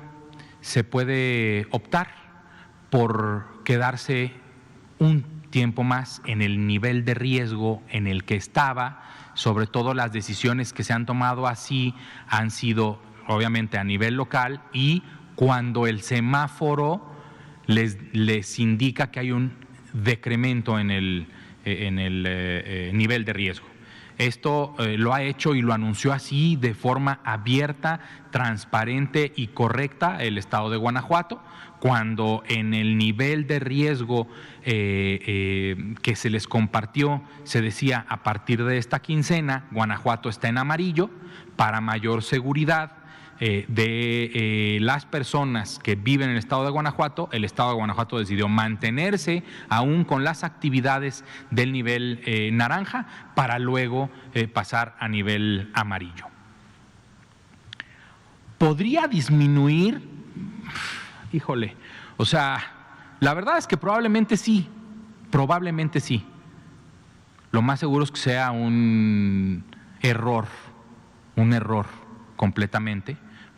se puede optar por quedarse un tiempo más en el nivel de riesgo en el que estaba. Sobre todo las decisiones que se han tomado así han sido obviamente a nivel local y cuando el semáforo les indica que hay un decremento en el nivel de riesgo. Esto lo ha hecho y lo anunció así de forma abierta, transparente y correcta el Estado de Guanajuato, cuando en el nivel de riesgo que se les compartió se decía a partir de esta quincena Guanajuato está en amarillo para mayor seguridad de las personas que viven en el Estado de Guanajuato. El Estado de Guanajuato decidió mantenerse aún con las actividades del nivel naranja para luego pasar a nivel amarillo. ¿Podría disminuir? Híjole, o sea, la verdad es que probablemente sí. Lo más seguro es que sea un error completamente,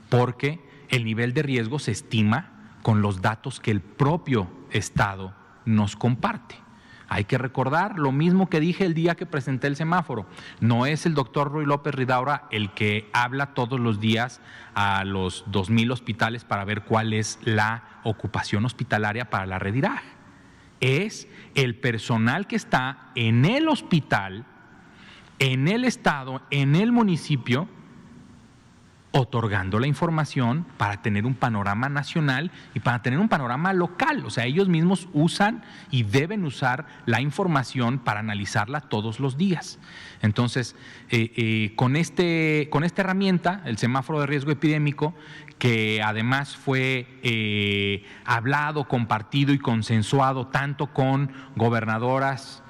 porque el nivel de riesgo se estima con los datos que el propio Estado nos comparte. Hay que recordar lo mismo que dije el día que presenté el semáforo. No es el doctor Ruy López Ridaura el que habla todos los días a los 2,000 hospitales para ver cuál es la ocupación hospitalaria para la red IRAG. Es el personal que está en el hospital, en el estado, en el municipio, otorgando la información para tener un panorama nacional y para tener un panorama local. O sea, ellos mismos usan y deben usar la información para analizarla todos los días. Entonces, con esta herramienta, el semáforo de riesgo epidémico, que además fue hablado, compartido y consensuado tanto con gobernadores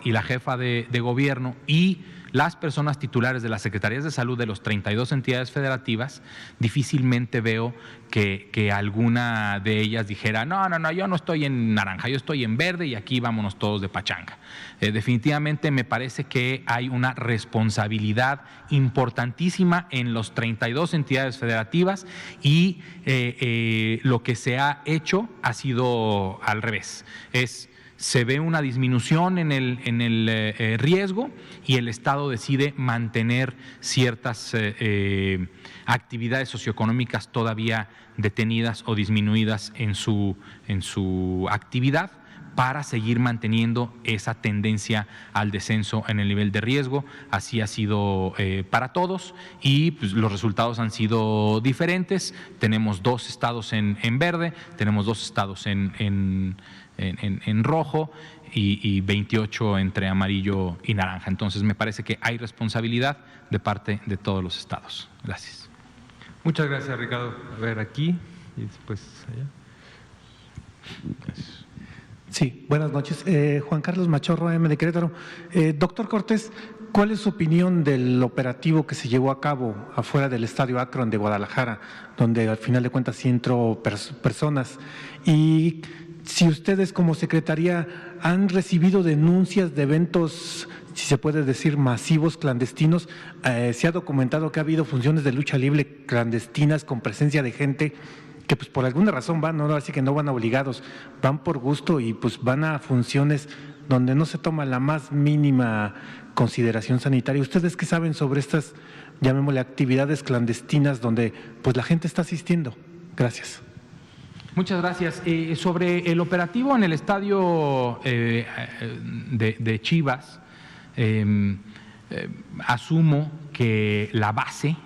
y la jefa de gobierno y las personas titulares de las Secretarías de Salud de las 32 entidades federativas, difícilmente veo que alguna de ellas dijera, no, yo no estoy en naranja, yo estoy en verde y aquí vámonos todos de pachanga. Definitivamente me parece que hay una responsabilidad importantísima en las 32 entidades federativas y lo que se ha hecho ha sido al revés. Se ve una disminución en el riesgo y el Estado decide mantener ciertas actividades socioeconómicas todavía detenidas o disminuidas en su actividad para seguir manteniendo esa tendencia al descenso en el nivel de riesgo. Así ha sido para todos y pues, los resultados han sido diferentes. Tenemos 2 estados en verde, tenemos 2 estados en rojo y 28 entre amarillo y naranja. Entonces me parece que hay responsabilidad de parte de todos los estados. Gracias. Muchas gracias, Ricardo. A ver, aquí y después allá. Gracias. Sí, buenas noches. Juan Carlos Machorro, AM de Querétaro. Doctor Cortés, ¿cuál es su opinión del operativo que se llevó a cabo afuera del Estadio Akron de Guadalajara, donde al final de cuentas sí entró personas? Y si ustedes como Secretaría han recibido denuncias de eventos, si se puede decir, masivos clandestinos, se ha documentado que ha habido funciones de lucha libre clandestinas con presencia de gente que pues por alguna razón van, no, así que no van obligados, van por gusto y pues van a funciones donde no se toma la más mínima consideración sanitaria. ¿Ustedes qué saben sobre estas, llamémosle, actividades clandestinas donde pues la gente está asistiendo? Gracias. Muchas gracias. Sobre el operativo en el estadio de Chivas, asumo que la base,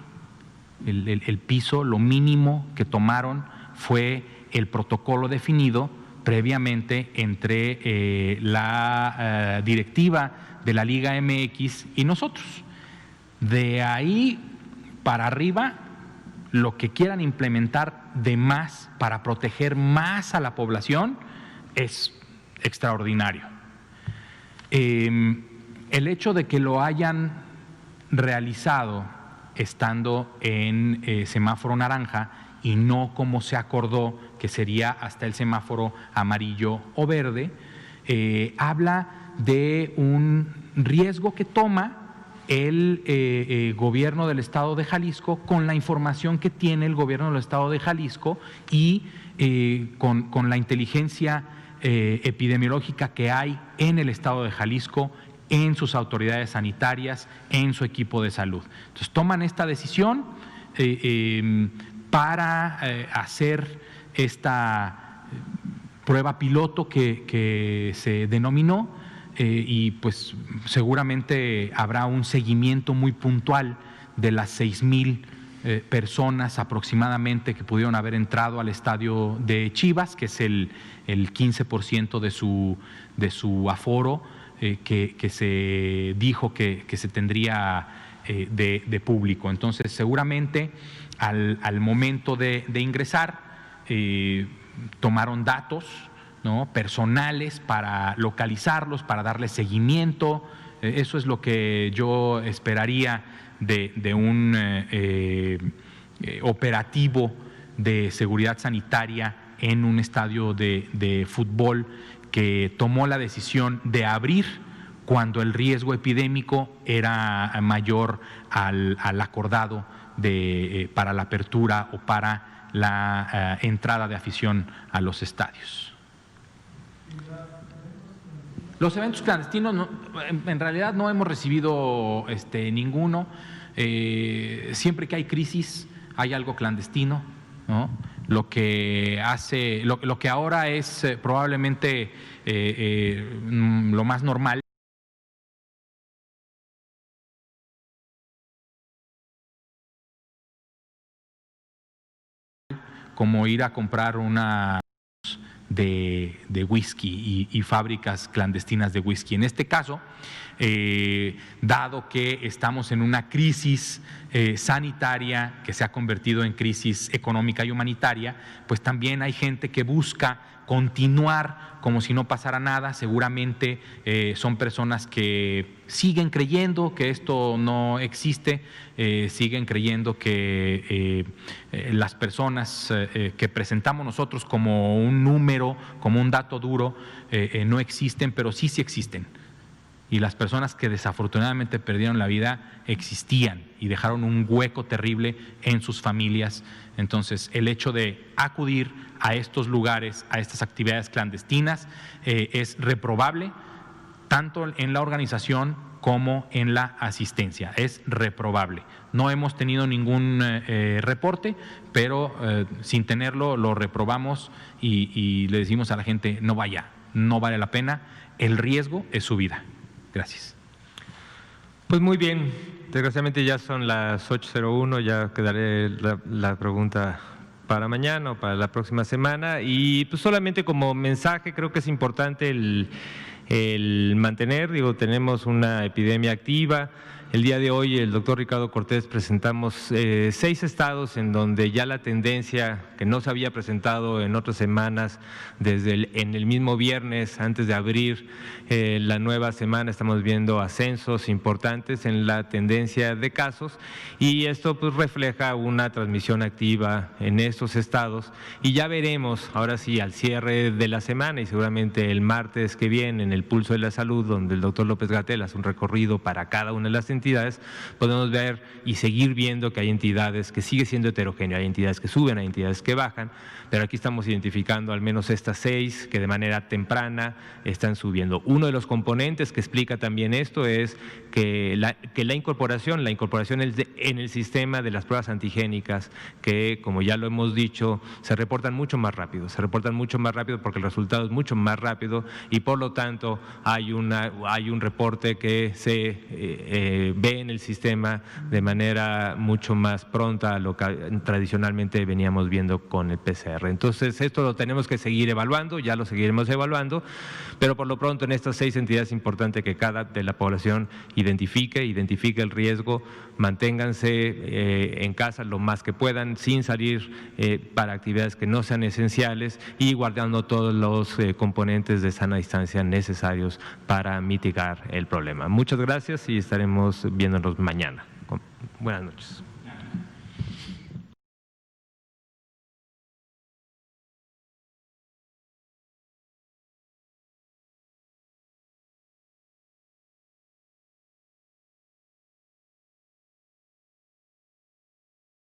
el piso, lo mínimo que tomaron fue el protocolo definido previamente entre la directiva de la Liga MX y nosotros. De ahí para arriba, lo que quieran implementar de más para proteger más a la población es extraordinario. El hecho de que lo hayan realizado estando en semáforo naranja y no como se acordó que sería hasta el semáforo amarillo o verde, habla de un riesgo que toma el gobierno del Estado de Jalisco con la información que tiene el gobierno del Estado de Jalisco y con la inteligencia epidemiológica que hay en el Estado de Jalisco, en sus autoridades sanitarias, en su equipo de salud. Entonces toman esta decisión, para hacer esta prueba piloto que se denominó y pues seguramente habrá un seguimiento muy puntual de las 6,000 personas aproximadamente que pudieron haber entrado al estadio de Chivas, que es el 15% de su aforo que se dijo que se tendría de público. Entonces, seguramente al momento de ingresar tomaron datos, ¿no?, personales para localizarlos, para darles seguimiento. Eso es lo que yo esperaría de un operativo de seguridad sanitaria en un estadio de fútbol que tomó la decisión de abrir cuando el riesgo epidémico era mayor al acordado para la apertura o para la entrada de afición a los estadios. Los eventos clandestinos, en realidad no hemos recibido ninguno. Siempre que hay crisis hay algo clandestino, ¿no? Lo que ahora es probablemente lo más normal. Como ir a comprar una de whisky y fábricas clandestinas de whisky. En este caso, dado que estamos en una crisis sanitaria que se ha convertido en crisis económica y humanitaria, pues también hay gente que busca continuar como si no pasara nada. Seguramente son personas que siguen creyendo que esto no existe, siguen creyendo que las personas que presentamos nosotros como un número, como un dato duro, no existen, pero sí existen. Y las personas que desafortunadamente perdieron la vida existían y dejaron un hueco terrible en sus familias. Entonces, el hecho de acudir a estos lugares, a estas actividades clandestinas, es reprobable, tanto en la organización como en la asistencia. Es reprobable. No hemos tenido ningún reporte, pero sin tenerlo lo reprobamos y le decimos a la gente: no vaya, no vale la pena, el riesgo es su vida. Gracias. Pues muy bien, desgraciadamente ya son las 8:01, ya quedaré la pregunta para mañana o para la próxima semana, y pues solamente como mensaje creo que es importante el mantener, tenemos una epidemia activa. El día de hoy el doctor Ricardo Cortés presentamos 6 estados en donde ya la tendencia que no se había presentado en otras semanas, en el mismo viernes antes de abrir la nueva semana, estamos viendo ascensos importantes en la tendencia de casos, y esto pues refleja una transmisión activa en estos estados, y ya veremos ahora sí al cierre de la semana y seguramente el martes que viene en el Pulso de la Salud, donde el doctor López-Gatell hace un recorrido para cada una de las entidades, podemos ver y seguir viendo que hay entidades que sigue siendo heterogéneo, hay entidades que suben, hay entidades que bajan, pero aquí estamos identificando al menos estas 6 que de manera temprana están subiendo. Uno de los componentes que explica también esto es que la incorporación en el sistema de las pruebas antigénicas, que como ya lo hemos dicho, se reportan mucho más rápido porque el resultado es mucho más rápido, y por lo tanto hay un reporte que se ve en el sistema de manera mucho más pronta a lo que tradicionalmente veníamos viendo con el PCR. Entonces, esto lo tenemos que seguir evaluando, ya lo seguiremos evaluando, pero por lo pronto en estas 6 entidades es importante que cada de la población identifique el riesgo, manténganse en casa lo más que puedan, sin salir para actividades que no sean esenciales, y guardando todos los componentes de sana distancia necesarios para mitigar el problema. Muchas gracias y estaremos viéndonos mañana. Buenas noches.